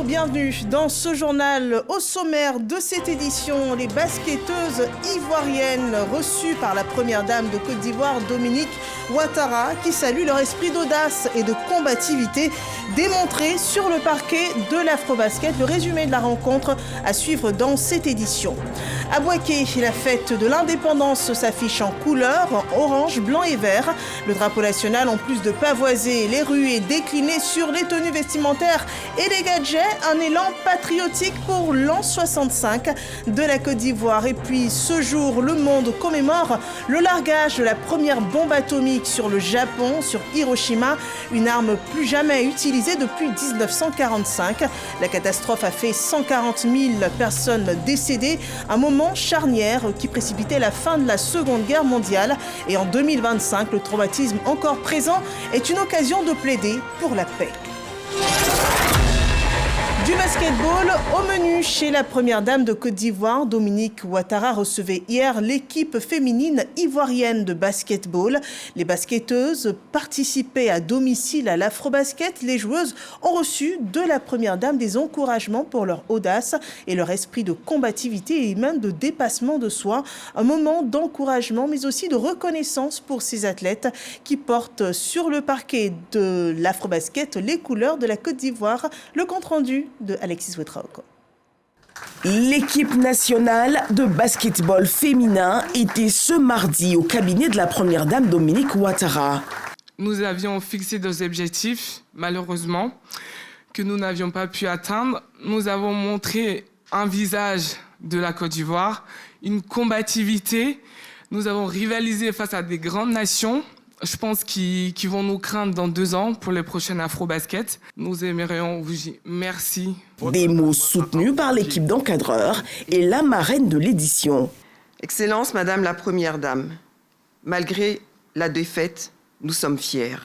bienvenue dans ce journal. Au sommaire de cette édition, les basketteuses ivoiriennes reçues par la première dame de Côte d'Ivoire, Dominique Ouattara, qui salue leur esprit d'audace et de combativité démontré sur le parquet de l'Afrobasket. Le résumé de la rencontre à suivre dans cette édition. À Bouaké, la fête de l'indépendance s'affiche en couleurs, orange, blanc et vert. Le drapeau national, en plus de pavoiser les rues, est décliné sur les tenues vestimentaires et les gadgets. Un élan patriotique pour l'an 65 de la Côte d'Ivoire. Et puis ce jour, le monde commémore le largage de la première bombe atomique sur le Japon, sur Hiroshima, une arme plus jamais utilisée depuis 1945. La catastrophe a fait 140 000 personnes décédées, un moment charnière qui précipitait la fin de la Seconde Guerre mondiale. Et en 2025, le traumatisme encore présent est une occasion de plaider pour la paix. Du basketball au menu chez la première dame de Côte d'Ivoire, Dominique Ouattara recevait hier l'équipe féminine ivoirienne de basketball. Les basketteuses participaient à domicile à l'Afrobasket. Les joueuses ont reçu de la première dame des encouragements pour leur audace et leur esprit de combativité et même de dépassement de soi. Un moment d'encouragement mais aussi de reconnaissance pour ces athlètes qui portent sur le parquet de l'Afrobasket les couleurs de la Côte d'Ivoire. Le compte-rendu de Alexis Ouetraogo. L'équipe nationale de basketball féminin était ce mardi au cabinet de la première dame Dominique Ouattara. Nous avions fixé des objectifs, malheureusement, que nous n'avions pas pu atteindre. Nous avons montré un visage de la Côte d'Ivoire, une combativité. Nous avons rivalisé face à des grandes nations. Je pense qu'ils vont nous craindre dans 2 ans pour les prochaines Afrobasket. Nous aimerions vous dire merci. Des mots soutenus par l'équipe d'encadreurs et la marraine de l'édition. Excellence, Madame la Première Dame, malgré la défaite, nous sommes fiers.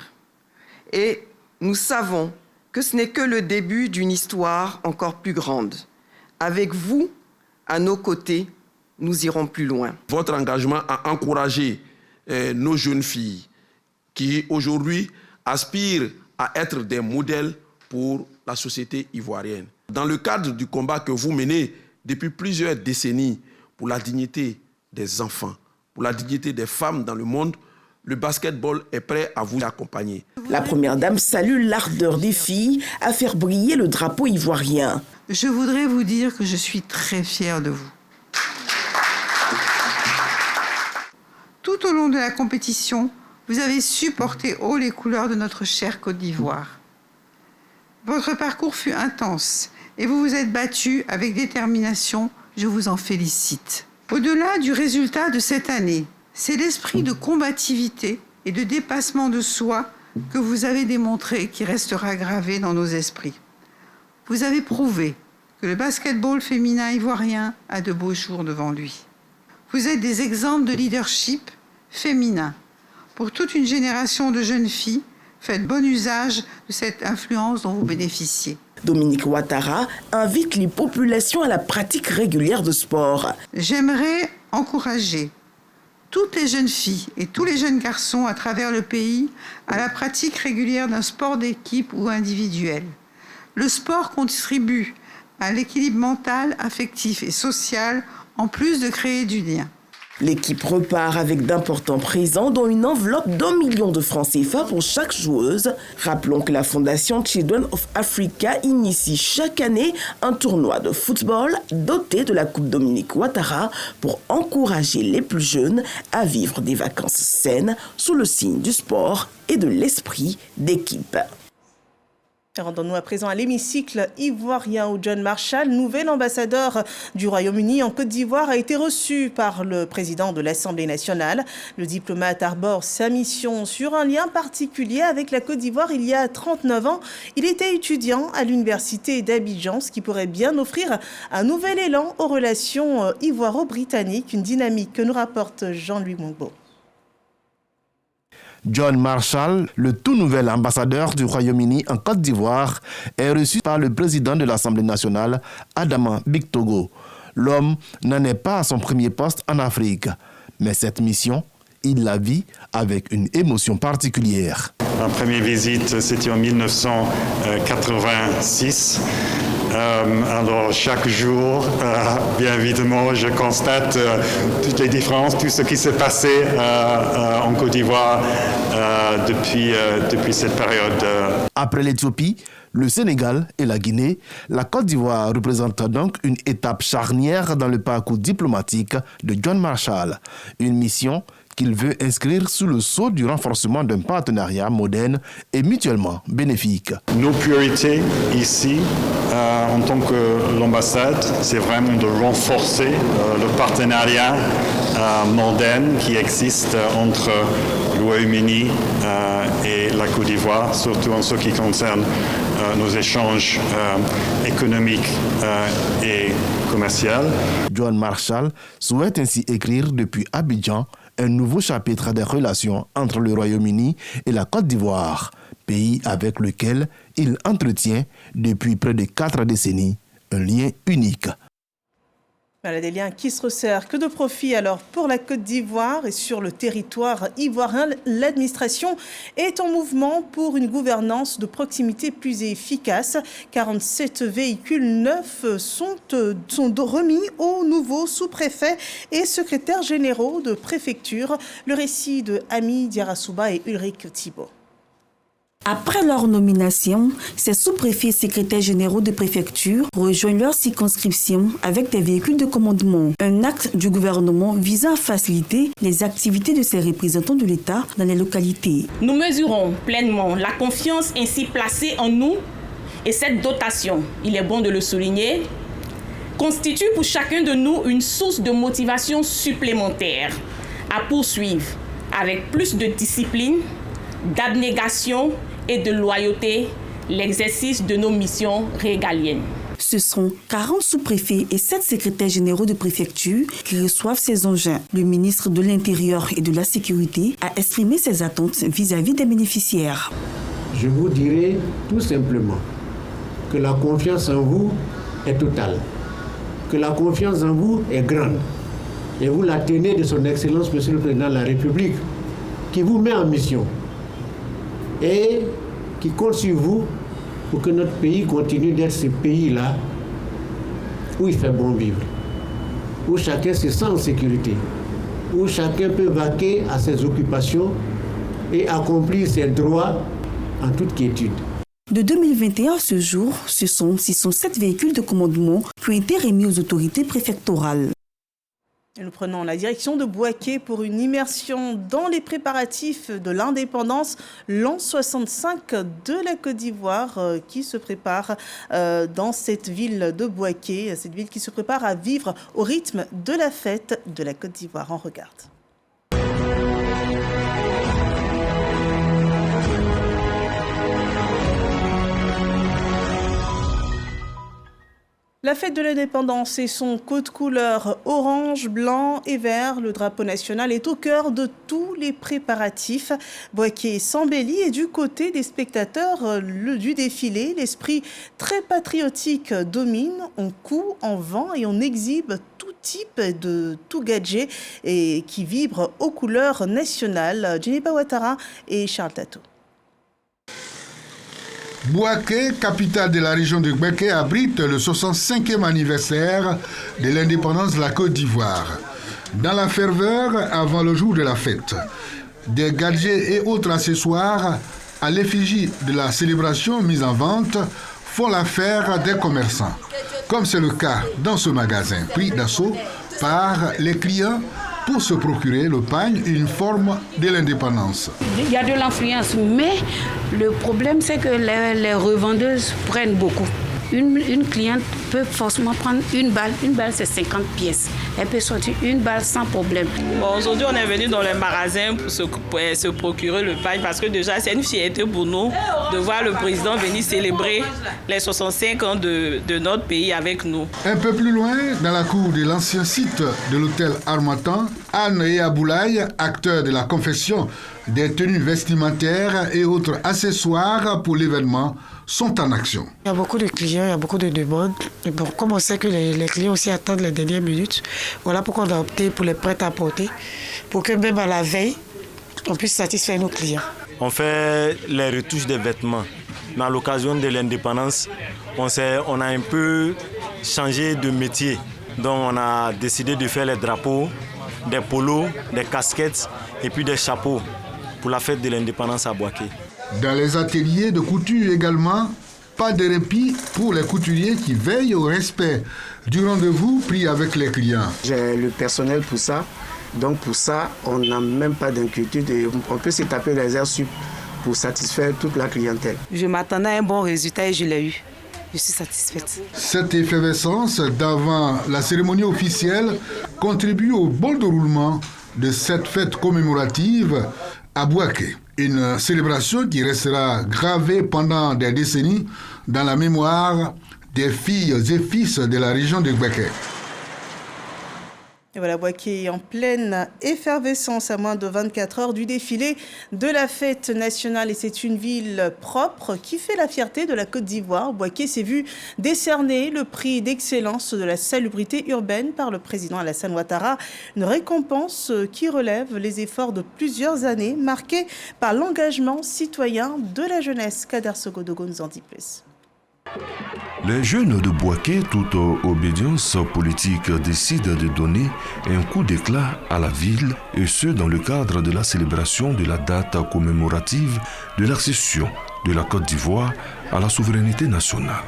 Et nous savons que ce n'est que le début d'une histoire encore plus grande. Avec vous, à nos côtés, nous irons plus loin. Votre engagement a encouragé nos jeunes filles qui aujourd'hui aspirent à être des modèles pour la société ivoirienne. Dans le cadre du combat que vous menez depuis plusieurs décennies pour la dignité des enfants, pour la dignité des femmes dans le monde, le basketball est prêt à vous accompagner. La première dame salue l'ardeur des filles à faire briller le drapeau ivoirien. Je voudrais vous dire que je suis très fière de vous. Tout au long de la compétition, vous avez su porter haut les couleurs de notre chère Côte d'Ivoire. Votre parcours fut intense et vous vous êtes battu avec détermination. Je vous en félicite. Au-delà du résultat de cette année, c'est l'esprit de combativité et de dépassement de soi que vous avez démontré qui restera gravé dans nos esprits. Vous avez prouvé que le basketball féminin ivoirien a de beaux jours devant lui. Vous êtes des exemples de leadership féminin. Pour toute une génération de jeunes filles, faites bon usage de cette influence dont vous bénéficiez. Dominique Ouattara invite les populations à la pratique régulière de sport. J'aimerais encourager toutes les jeunes filles et tous les jeunes garçons à travers le pays à la pratique régulière d'un sport d'équipe ou individuel. Le sport contribue à l'équilibre mental, affectif et social, en plus de créer du lien. L'équipe repart avec d'importants présents, dont une enveloppe d'1 million de francs CFA pour chaque joueuse. Rappelons que la Fondation Children of Africa initie chaque année un tournoi de football doté de la Coupe Dominique Ouattara pour encourager les plus jeunes à vivre des vacances saines sous le signe du sport et de l'esprit d'équipe. Rendons-nous à présent à l'hémicycle ivoirien où John Marshall, nouvel ambassadeur du Royaume-Uni en Côte d'Ivoire, a été reçu par le président de l'Assemblée nationale. Le diplomate arbore sa mission sur un lien particulier avec la Côte d'Ivoire il y a 39 ans. Il était étudiant à l'université d'Abidjan, ce qui pourrait bien offrir un nouvel élan aux relations ivoiro-britanniques, une dynamique que nous rapporte Jean-Louis Mongbo. John Marshall, le tout nouvel ambassadeur du Royaume-Uni en Côte d'Ivoire, est reçu par le président de l'Assemblée nationale, Adama Bictogo. L'homme n'en est pas à son premier poste en Afrique, mais cette mission, il la vit avec une émotion particulière. Ma première visite, c'était en 1986. Alors chaque jour, bien évidemment, je constate toutes les différences, tout ce qui s'est passé en Côte d'Ivoire depuis cette période. Après l'Éthiopie, le Sénégal et la Guinée, la Côte d'Ivoire représente donc une étape charnière dans le parcours diplomatique de John Marshall, une mission qu'il veut inscrire sous le sceau du renforcement d'un partenariat moderne et mutuellement bénéfique. Nos priorités ici, en tant que l'ambassade, c'est vraiment de renforcer le partenariat moderne qui existe entre le Royaume-Uni et la Côte d'Ivoire, surtout en ce qui concerne nos échanges économiques et commerciaux. John Marshall souhaite ainsi écrire depuis Abidjan un nouveau chapitre des relations entre le Royaume-Uni et la Côte d'Ivoire, pays avec lequel il entretient depuis près de 4 décennies un lien unique. Voilà des liens qui se resserrent. Que de profit alors pour la Côte d'Ivoire et sur le territoire ivoirien. L'administration est en mouvement pour une gouvernance de proximité plus efficace. 47 véhicules neufs sont remis aux nouveaux sous-préfets et secrétaires généraux de préfecture. Le récit de Ami Diarasouba et Ulrich Thibault. Après leur nomination, ces sous-préfets et secrétaires généraux de préfecture rejoignent leur circonscription avec des véhicules de commandement. Un acte du gouvernement visant à faciliter les activités de ces représentants de l'État dans les localités. Nous mesurons pleinement la confiance ainsi placée en nous et cette dotation, il est bon de le souligner, constitue pour chacun de nous une source de motivation supplémentaire à poursuivre avec plus de discipline, d'abnégation et de loyauté l'exercice de nos missions régaliennes. Ce sont 40 sous-préfets et 7 secrétaires généraux de préfecture qui reçoivent ces engins. Le ministre de l'Intérieur et de la Sécurité a exprimé ses attentes vis-à-vis des bénéficiaires. Je vous dirai tout simplement que la confiance en vous est totale, que la confiance en vous est grande. Et vous la tenez de son Excellence, Monsieur le Président de la République, qui vous met en mission et qui compte sur vous pour que notre pays continue d'être ce pays-là où il fait bon vivre, où chacun se sent en sécurité, où chacun peut vaquer à ses occupations et accomplir ses droits en toute quiétude. De 2021 à ce jour, ce sont 607 véhicules de commandement qui ont été remis aux autorités préfectorales. Et nous prenons la direction de Bouaké pour une immersion dans les préparatifs de l'indépendance, l'an 65 de la Côte d'Ivoire qui se prépare dans cette ville de Bouaké, cette ville qui se prépare à vivre au rythme de la fête de la Côte d'Ivoire. On regarde. La fête de l'indépendance et son code couleur orange, blanc et vert, le drapeau national est au cœur de tous les préparatifs. Bouaké s'embellit et du côté des spectateurs du défilé, l'esprit très patriotique domine. On coud, on vend et on exhibe tout type de tout gadget et qui vibre aux couleurs nationales. Djeniba Ouattara et Charles Tato. Bouaké, capitale de la région de Bouaké, abrite le 65e anniversaire de l'indépendance de la Côte d'Ivoire. Dans la ferveur avant le jour de la fête, des gadgets et autres accessoires à l'effigie de la célébration mise en vente font l'affaire des commerçants, comme c'est le cas dans ce magasin pris d'assaut par les clients pour se procurer le pagne, une forme de l'indépendance. Il y a de l'influence, mais le problème c'est que les revendeuses prennent beaucoup. Une cliente peut forcément prendre une balle c'est 50 pièces. Elle peut sortir une balle sans problème. Bon, aujourd'hui on est venu dans le magasin pour se procurer le pagne parce que déjà c'est une fierté pour nous de voir le président venir célébrer les 65 ans de notre pays avec nous. Un peu plus loin, dans la cour de l'ancien site de l'hôtel Harmattan, Anne et Aboulaye, acteurs de la confection des tenues vestimentaires et autres accessoires pour l'événement, sont en action. Il y a beaucoup de clients, il y a beaucoup de demandes. Et bon, comme on sait que les clients aussi attendent les dernières minutes, voilà pourquoi on a opté pour les prêt-à-porter, pour que même à la veille, on puisse satisfaire nos clients. On fait les retouches des vêtements. Mais à l'occasion de l'indépendance, on a un peu changé de métier. Donc on a décidé de faire les drapeaux, des polos, des casquettes et puis des chapeaux pour la fête de l'indépendance à Bouaké. Dans les ateliers de couture également, pas de répit pour les couturiers qui veillent au respect du rendez-vous pris avec les clients. J'ai le personnel pour ça, donc pour ça, on n'a même pas d'inquiétude. On peut se taper les heures sup pour satisfaire toute la clientèle. Je m'attendais à un bon résultat et je l'ai eu. Je suis satisfaite. Cette effervescence d'avant la cérémonie officielle contribue au bon déroulement de cette fête commémorative à Bouaké. Une célébration qui restera gravée pendant des décennies dans la mémoire des filles et fils de la région de Bouaké. Et voilà, Bouaké est en pleine effervescence à moins de 24 heures du défilé de la fête nationale. Et c'est une ville propre qui fait la fierté de la Côte d'Ivoire. Bouaké s'est vu décerner le prix d'excellence de la salubrité urbaine par le président Alassane Ouattara. Une récompense qui relève les efforts de plusieurs années marqués par l'engagement citoyen de la jeunesse. Kader Sogodogo nous en dit plus. Les jeunes de Bouaké, toute obédience politique, décident de donner un coup d'éclat à la ville, et ce dans le cadre de la célébration de la date commémorative de l'accession de la Côte d'Ivoire à la souveraineté nationale.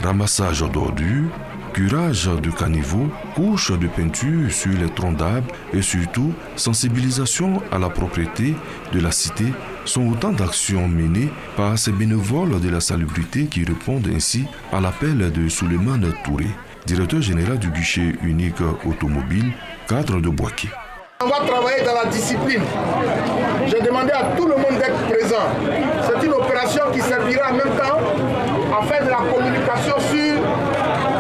Ramassage d'ordures, curage de caniveaux, couches de peinture sur les troncs d'arbres et surtout sensibilisation à la propriété de la cité sont autant d'actions menées par ces bénévoles de la salubrité qui répondent ainsi à l'appel de Souleymane Touré, directeur général du guichet unique automobile, cadre de Bouaké. On va travailler dans la discipline. J'ai demandé à tout le monde d'être présent. C'est une opération qui servira en même temps à faire de la communication sur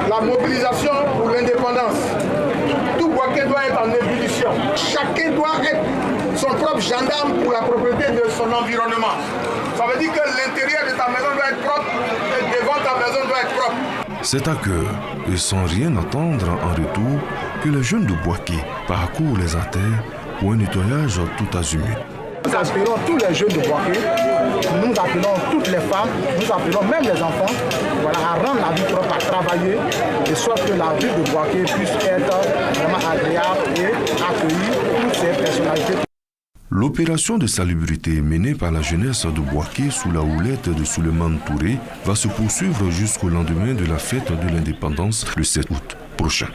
la mobilisation pour l'indépendance. Tout Bouaké doit être en ébullition. Chacun doit être son propre gendarme pour la propriété de son environnement. Ça veut dire que l'intérieur de ta maison doit être propre et devant ta maison doit être propre. C'est à cœur et sans rien attendre en retour que les jeunes de Bouaké parcourent les artères pour un nettoyage tout azimut. Nous appelons tous les jeunes de Bouaké, nous appelons toutes les femmes, nous appelons même les enfants, voilà, à rendre la vie propre, à travailler, de sorte que la ville de Bouaké puisse être vraiment agréable et accueillir toutes ces personnalités. L'opération de salubrité menée par la jeunesse de Bouaké sous la houlette de Souleymane Touré va se poursuivre jusqu'au lendemain de la fête de l'indépendance le 7 août prochain.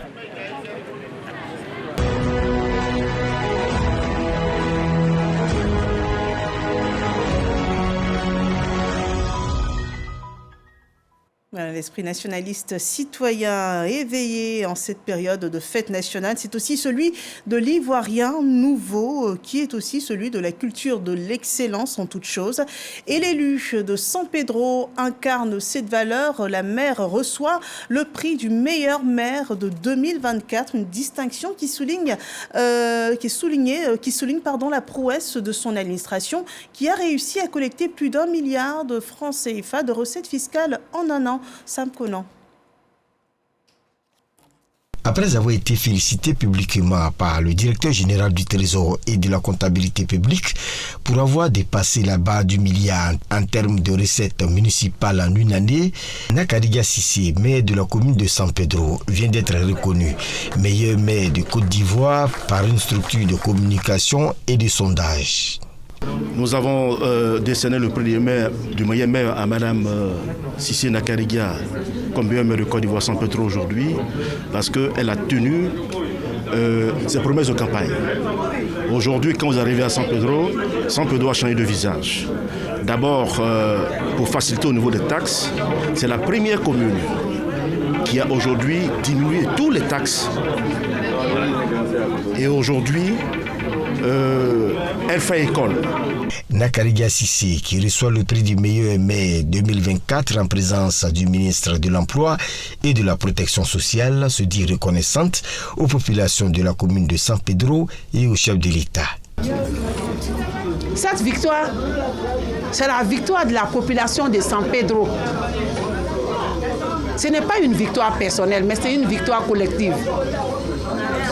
L'esprit nationaliste citoyen éveillé en cette période de fête nationale, c'est aussi celui de l'Ivoirien nouveau, qui est aussi celui de la culture de l'excellence en toutes choses. Et l'élu de San Pedro incarne cette valeur. La maire reçoit le prix du meilleur maire de 2024, une distinction qui souligne la prouesse de son administration, qui a réussi à collecter plus d'1 milliard de francs CFA de recettes fiscales en un an. Sam Conan. Après avoir été félicité publiquement par le directeur général du Trésor et de la comptabilité publique pour avoir dépassé la barre du milliard en termes de recettes municipales en une année, Nakariga Sissé, maire de la commune de San Pedro, vient d'être reconnu meilleur maire de Côte d'Ivoire par une structure de communication et de sondage. Nous avons décerné le prix du meilleur maire à Mme Sissé Nakariga comme meilleure maire de Côte d'Ivoire San Pedro aujourd'hui parce qu'elle a tenu ses promesses de campagne. Aujourd'hui, quand vous arrivez à San Pedro a changé de visage. D'abord, pour faciliter au niveau des taxes, c'est la première commune qui a aujourd'hui diminué toutes les taxes. Et aujourd'hui, elle fait école. Nakariga Sissé, qui reçoit le prix du meilleur maire 2024 en présence du ministre de l'Emploi et de la Protection sociale, se dit reconnaissante aux populations de la commune de San Pedro et au chef de l'État. Cette victoire, c'est la victoire de la population de San Pedro. Ce n'est pas une victoire personnelle, mais c'est une victoire collective.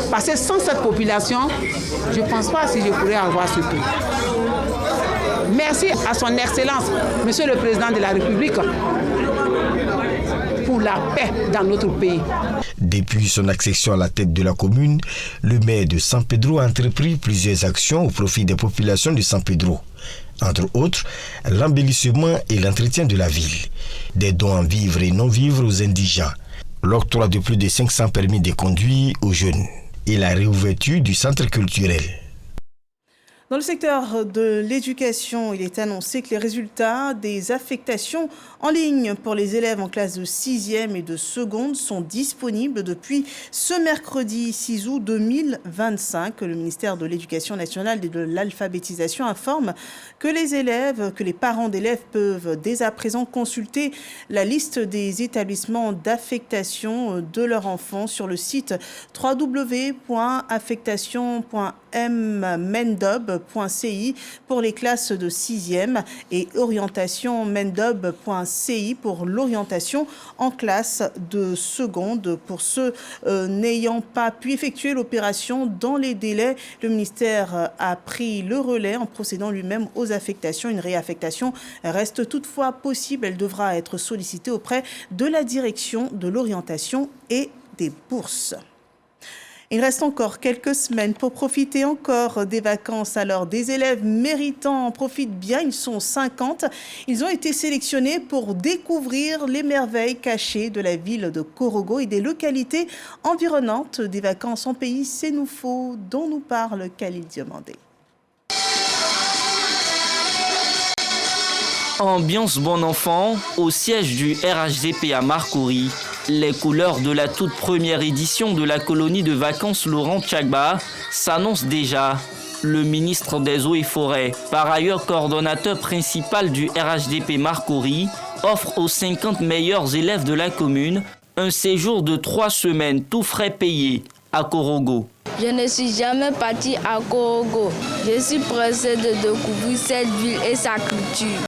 Parce que sans cette population, je ne pense pas si je pourrais avoir ce prix. Merci à son Excellence, Monsieur le Président de la République, la paix dans notre pays. Depuis son accession à la tête de la commune, le maire de San Pedro a entrepris plusieurs actions au profit des populations de San Pedro. Entre autres, l'embellissement et l'entretien de la ville, des dons en vivres et non-vivres aux indigents, l'octroi de plus de 500 permis de conduire aux jeunes et la réouverture du centre culturel. Dans le secteur de l'éducation, il est annoncé que les résultats des affectations en ligne pour les élèves en classe de 6e et de seconde sont disponibles depuis ce mercredi 6 août 2025. Le ministère de l'Éducation nationale et de l'alphabétisation informe que les parents d'élèves peuvent dès à présent consulter la liste des établissements d'affectation de leur enfant sur le site www.affectation.mendob.ci pour les classes de 6e et orientation.mendob.ci pour l'orientation en classe de seconde. Pour ceux n'ayant pas pu effectuer l'opération dans les délais, le ministère a pris le relais en procédant lui-même aux affectations. Une réaffectation reste toutefois possible. Elle devra être sollicitée auprès de la direction de l'orientation et des bourses. Il reste encore quelques semaines pour profiter encore des vacances. Alors, des élèves méritants en profitent bien. Ils sont 50. Ils ont été sélectionnés pour découvrir les merveilles cachées de la ville de Korogo et des localités environnantes. Des vacances en pays Sénoufo dont nous parle Khalil Diomandé. Ambiance bon enfant au siège du RHDP à Marcory. Les couleurs de la toute première édition de la colonie de vacances Laurent Tchagba s'annoncent déjà. Le ministre des Eaux et Forêts, par ailleurs coordonnateur principal du RHDP Marcory, offre aux 50 meilleurs élèves de la commune un séjour de 3 semaines tout frais payés à Korogo. Je ne suis jamais parti à Korogo. Je suis pressé de découvrir cette ville et sa culture.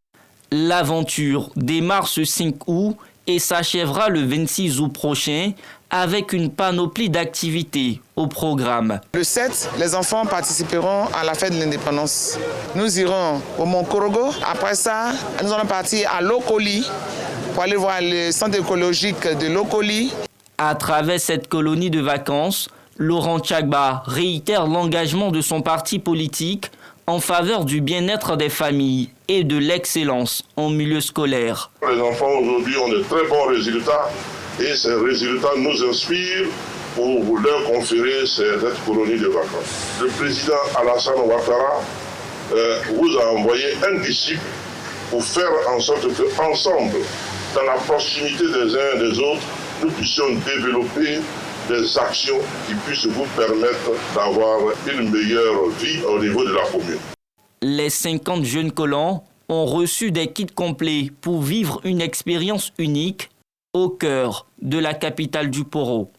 L'aventure démarre ce 5 août et s'achèvera le 26 août prochain avec une panoplie d'activités au programme. Le 7, les enfants participeront à la fête de l'indépendance. Nous irons au Mont Korogo. Après ça, nous allons partir à Lokoli pour aller voir le centre écologique de Lokoli. À travers cette colonie de vacances, Laurent Tchagba réitère l'engagement de son parti politique en faveur du bien-être des familles et de l'excellence en milieu scolaire. Les enfants aujourd'hui ont de très bons résultats et ces résultats nous inspirent pour leur conférer cette colonie de vacances. Le président Alassane Ouattara vous a envoyé un disciple pour faire en sorte qu'ensemble, dans la proximité des uns et des autres, nous puissions développer des actions qui puissent vous permettre d'avoir une meilleure vie au niveau de la commune. Les 50 jeunes colons ont reçu des kits complets pour vivre une expérience unique au cœur de la capitale du Poro.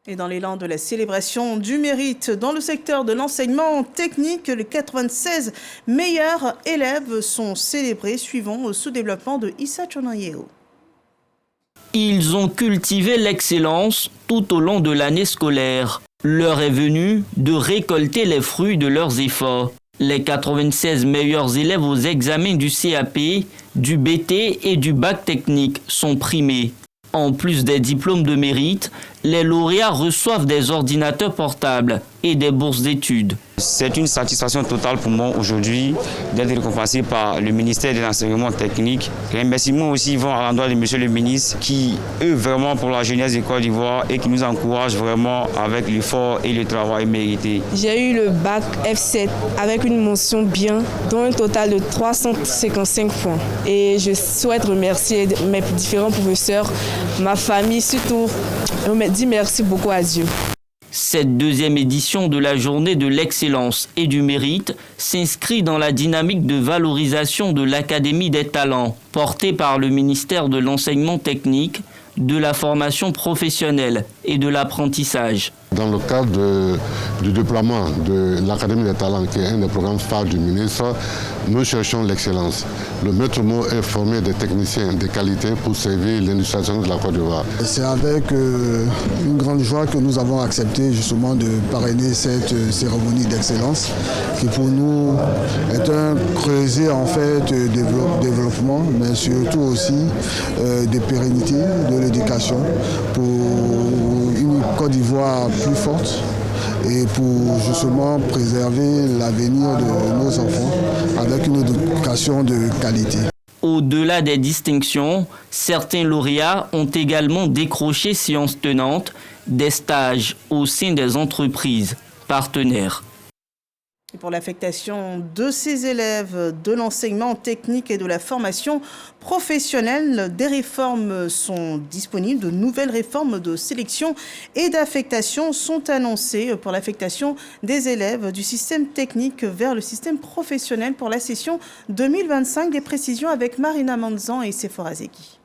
Et dans l'élan de la célébration du mérite dans le secteur de l'enseignement technique, les 96 meilleurs élèves sont célébrés suivant au sous-développement de Issa Chonayeo. Ils ont cultivé l'excellence tout au long de l'année scolaire. L'heure est venue de récolter les fruits de leurs efforts. Les 96 meilleurs élèves aux examens du CAP, du BT et du bac technique sont primés. En plus des diplômes de mérite, les lauréats reçoivent des ordinateurs portables et des bourses d'études. C'est une satisfaction totale pour moi aujourd'hui d'être récompensé par le ministère de l'enseignement technique. Les remerciements aussi vont à l'endroit de monsieur le ministre qui œuvre vraiment pour la jeunesse de Côte d'Ivoire et qui nous encourage vraiment avec l'effort et le travail mérité. J'ai eu le bac F7 avec une mention bien, dont un total de 355 points. Et je souhaite remercier mes différents professeurs, ma famille surtout. On me dit merci beaucoup à Dieu. Cette deuxième édition de la journée de l'excellence et du mérite s'inscrit dans la dynamique de valorisation de l'Académie des talents, portée par le ministère de l'enseignement technique, de la formation professionnelle et de l'apprentissage. Dans le cadre du déploiement de l'Académie des talents, qui est un des programmes phares du ministre, nous cherchons l'excellence. Le maître mot est former des techniciens de qualité pour servir l'industrialisation de la Côte d'Ivoire. C'est avec une grande joie que nous avons accepté justement de parrainer cette cérémonie d'excellence, qui pour nous est un creuset en fait de développement, mais surtout aussi de pérennité de l'éducation pour une Côte d'Ivoire plus forte et pour justement préserver l'avenir de nos enfants avec une éducation de qualité. Au-delà des distinctions, certains lauréats ont également décroché séances tenantes, des stages au sein des entreprises partenaires. Et pour l'affectation de ces élèves de l'enseignement technique et de la formation professionnelle, des réformes sont disponibles. De nouvelles réformes de sélection et d'affectation sont annoncées pour l'affectation des élèves du système technique vers le système professionnel pour la session 2025. Des précisions avec Marina Manzan et Sephora Zegui.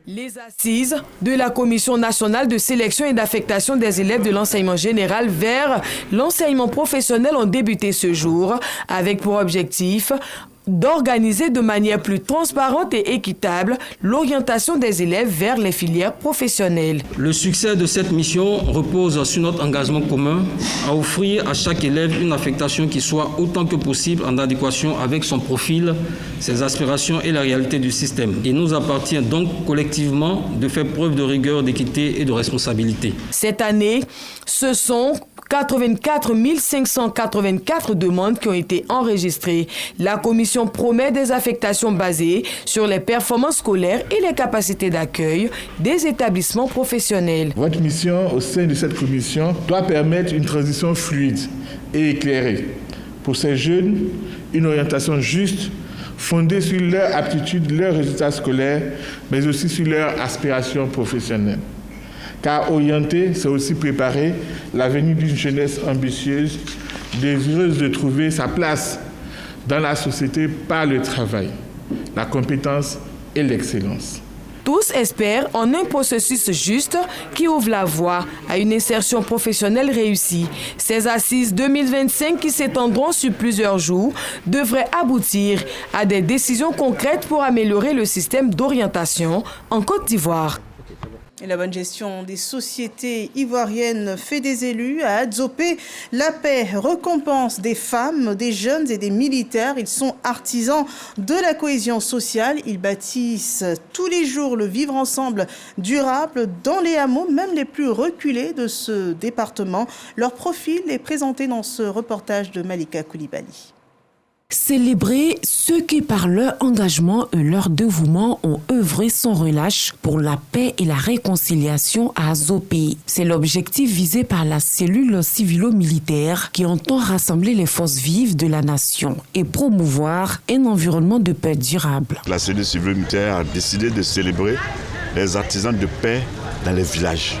Les assises de la Commission nationale de sélection et d'affectation des élèves de l'enseignement général vers l'enseignement professionnel ont débuté ce jour avec pour objectif d'organiser de manière plus transparente et équitable l'orientation des élèves vers les filières professionnelles. Le succès de cette mission repose sur notre engagement commun à offrir à chaque élève une affectation qui soit autant que possible en adéquation avec son profil, ses aspirations et la réalité du système. Il nous appartient donc collectivement de faire preuve de rigueur, d'équité et de responsabilité. Cette année, ce sont 84 584 demandes qui ont été enregistrées. La commission promet des affectations basées sur les performances scolaires et les capacités d'accueil des établissements professionnels. Votre mission au sein de cette commission doit permettre une transition fluide et éclairée. Pour ces jeunes, une orientation juste, fondée sur leurs aptitudes, leurs résultats scolaires, mais aussi sur leurs aspirations professionnelles. Car orienter, c'est aussi préparer l'avenir d'une jeunesse ambitieuse, désireuse de trouver sa place dans la société par le travail, la compétence et l'excellence. Tous espèrent en un processus juste qui ouvre la voie à une insertion professionnelle réussie. Ces assises 2025 qui s'étendront sur plusieurs jours devraient aboutir à des décisions concrètes pour améliorer le système d'orientation en Côte d'Ivoire. Et la bonne gestion des sociétés ivoiriennes fait des élus. À Adzopé, la paix récompense des femmes, des jeunes et des militaires. Ils sont artisans de la cohésion sociale. Ils bâtissent tous les jours le vivre ensemble durable dans les hameaux, même les plus reculés de ce département. Leur profil est présenté dans ce reportage de Malika Koulibaly. Célébrer ceux qui, par leur engagement et leur dévouement, ont œuvré sans relâche pour la paix et la réconciliation à Adzopé. C'est l'objectif visé par la cellule civilo-militaire qui entend rassembler les forces vives de la nation et promouvoir un environnement de paix durable. La cellule civilo-militaire a décidé de célébrer les artisans de paix dans les villages.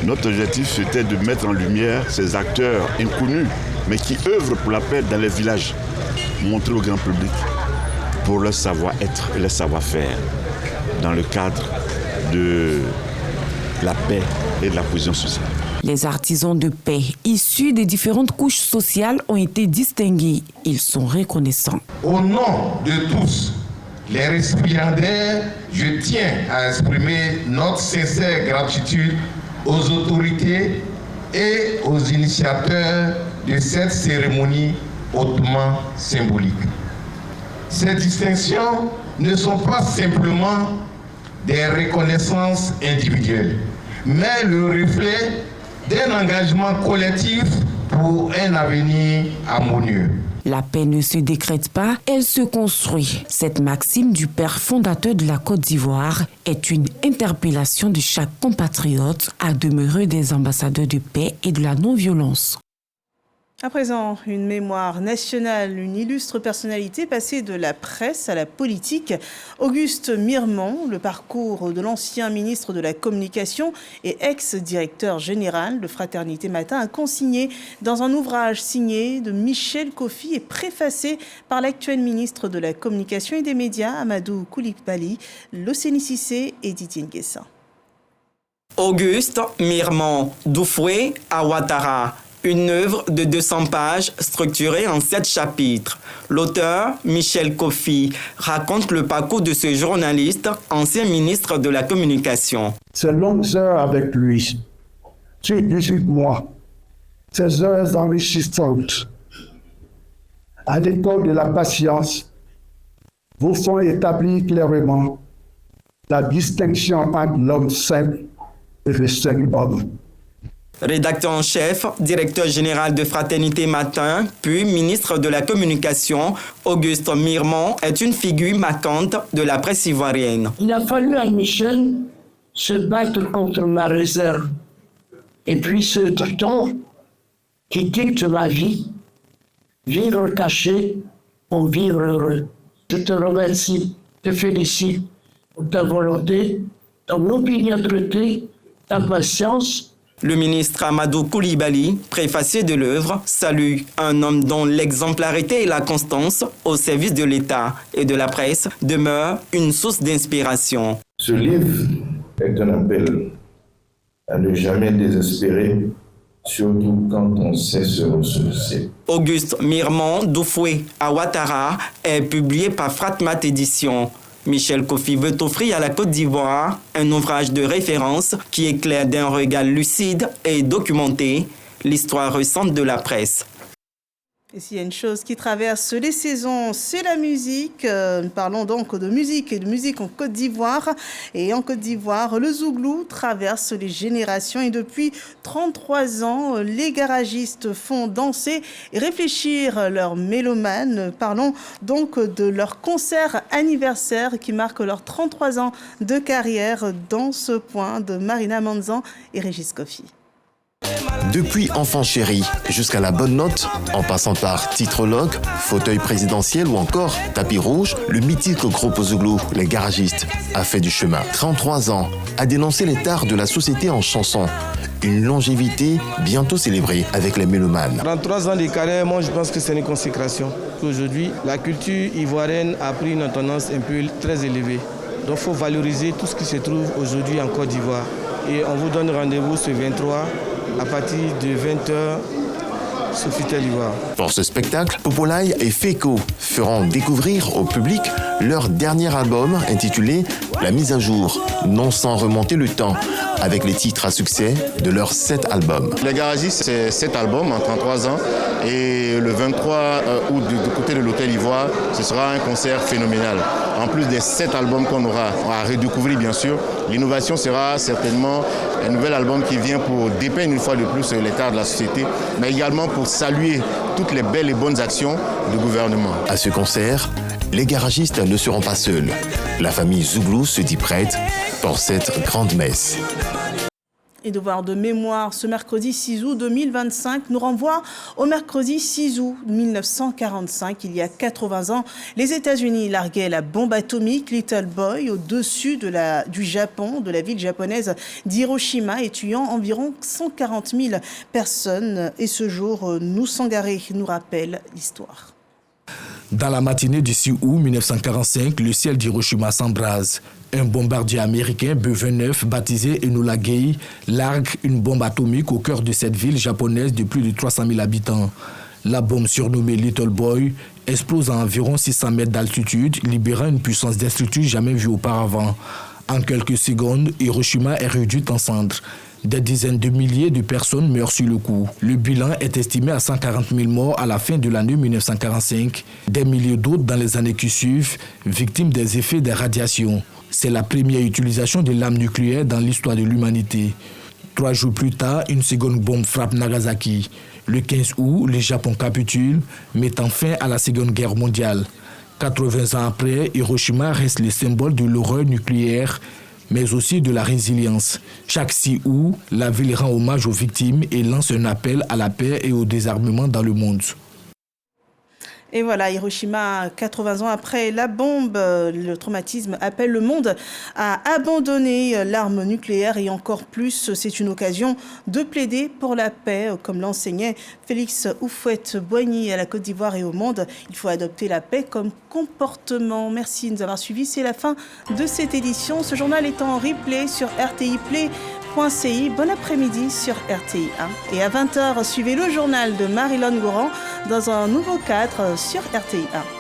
Notre objectif était de mettre en lumière ces acteurs inconnus mais qui œuvrent pour la paix dans les villages, montrer au grand public pour leur savoir-être et leur savoir-faire dans le cadre de la paix et de la cohésion sociale. Les artisans de paix issus des différentes couches sociales ont été distingués. Ils sont reconnaissants. Au nom de tous les récipiendaires, je tiens à exprimer notre sincère gratitude aux autorités et aux initiateurs de cette cérémonie hautement symbolique. Ces distinctions ne sont pas simplement des reconnaissances individuelles, mais le reflet d'un engagement collectif pour un avenir harmonieux. La paix ne se décrète pas, elle se construit. Cette maxime du père fondateur de la Côte d'Ivoire est une interpellation de chaque compatriote à demeurer des ambassadeurs de paix et de la non-violence. À présent, une mémoire nationale, une illustre personnalité passée de la presse à la politique. Auguste Mirmont, le parcours de l'ancien ministre de la Communication et ex-directeur général de Fraternité Matin, a consigné dans un ouvrage signé de Michel Kofi et préfacé par l'actuel ministre de la Communication et des Médias, Amadou Koulibaly, Loseni Cissé et Didier Nguessa. Auguste Mirmont d'Oufoué à Ouattara. Une œuvre de 200 pages structurée en 7 chapitres. L'auteur, Michel Kofi, raconte le parcours de ce journaliste, ancien ministre de la Communication. Ces longues heures avec lui, sur 18 mois, ces heures enrichissantes, à l'école de la patience, vous font établir clairement la distinction entre l'homme simple et le seul homme. Rédacteur en chef, directeur général de Fraternité Matin, puis ministre de la Communication, Auguste Mirmont est une figure marquante de la presse ivoirienne. Il a fallu à Michel se battre contre ma réserve. Et puis ce temps qui dicte la vie, vivre caché pour vivre heureux. Je te remercie, te félicite pour ta volonté, ton opiniâtreté, ta patience. Le ministre Amadou Koulibaly, préfacier de l'œuvre, salue un homme dont l'exemplarité et la constance au service de l'État et de la presse demeurent une source d'inspiration. Ce livre est un appel à ne jamais désespérer, surtout quand on sait se ressourcer. Auguste Mirmont d'Oufoué à Ouattara est publié par Fratmat Éditions. Michel Kofi veut offrir à la Côte d'Ivoire un ouvrage de référence qui éclaire d'un regard lucide et documenté l'histoire récente de la presse. Et s'il y a une chose qui traverse les saisons, c'est la musique. Nous parlons donc de musique et de musique en Côte d'Ivoire. Et en Côte d'Ivoire, le zouglou traverse les générations. Et depuis 33 ans, les garagistes font danser et réfléchir leurs mélomanes. Parlons donc de leur concert anniversaire qui marque leurs 33 ans de carrière dans ce point de Marina Manzan et Régis Kofi. Depuis Enfant Chéri jusqu'à La Bonne Note, en passant par Titrologue, Fauteuil présidentiel ou encore Tapis Rouge, le mythique groupe zouglou, les garagistes, a fait du chemin. 33 ans, a dénoncé les tares de la société en chanson. Une longévité bientôt célébrée avec les mélomanes. 33 ans de carrière, moi je pense que c'est une consécration. Aujourd'hui, la culture ivoirienne a pris une tendance un peu très élevée. Donc il faut valoriser tout ce qui se trouve aujourd'hui en Côte d'Ivoire. Et on vous donne rendez-vous ce 23 à partir de 20h sur Fitel d'Ivoire. Pour ce spectacle, Popolaï et Feko feront découvrir au public leur dernier album intitulé La mise à jour, non sans remonter le temps, avec les titres à succès de leurs 7 albums. Les garagistes, c'est 7 albums en 33 ans et le 23 août du côté de l'Hôtel Ivoire, ce sera un concert phénoménal. En plus des 7 albums qu'on aura à redécouvrir bien sûr, l'innovation sera certainement un nouvel album qui vient pour dépeindre une fois de plus l'état de la société, mais également pour saluer toutes les belles et bonnes actions du gouvernement. À ce concert, les garagistes ne seront pas seuls. La famille Zouglou se dit prête pour cette grande messe. Et devoir de mémoire, ce mercredi 6 août 2025 nous renvoie au mercredi 6 août 1945. Il y a 80 ans, les États-Unis larguaient la bombe atomique Little Boy au-dessus du Japon, de la ville japonaise d'Hiroshima, et tuant environ 140 000 personnes. Et ce jour, nous Sangaré nous rappelle l'histoire. Dans la matinée du 6 août 1945, le ciel d'Hiroshima s'embrase. Un bombardier américain B-29 baptisé Enola Gay largue une bombe atomique au cœur de cette ville japonaise de plus de 300 000 habitants. La bombe surnommée Little Boy explose à environ 600 mètres d'altitude, libérant une puissance destructrice jamais vue auparavant. En quelques secondes, Hiroshima est réduite en cendres. Des dizaines de milliers de personnes meurent sur le coup. Le bilan est estimé à 140 000 morts à la fin de l'année 1945. Des milliers d'autres dans les années qui suivent, victimes des effets des radiations. C'est la première utilisation de l'arme nucléaire dans l'histoire de l'humanité. 3 jours plus tard, une seconde bombe frappe Nagasaki. Le 15 août, le Japon capitule, mettant fin à la Seconde Guerre mondiale. 80 ans après, Hiroshima reste le symbole de l'horreur nucléaire, mais aussi de la résilience. Chaque 6 août, la ville rend hommage aux victimes et lance un appel à la paix et au désarmement dans le monde. Et voilà, Hiroshima, 80 ans après la bombe, le traumatisme appelle le monde à abandonner l'arme nucléaire et encore plus, c'est une occasion de plaider pour la paix. Comme l'enseignait Félix Houphouët-Boigny à la Côte d'Ivoire et au monde, il faut adopter la paix comme comportement. Merci de nous avoir suivis, c'est la fin de cette édition. Ce journal est en replay sur RTI Play. rti.ci. Bon après-midi sur RTI 1. Et à 20h, suivez le journal de Marilyn Goran dans un nouveau cadre sur RTI 1.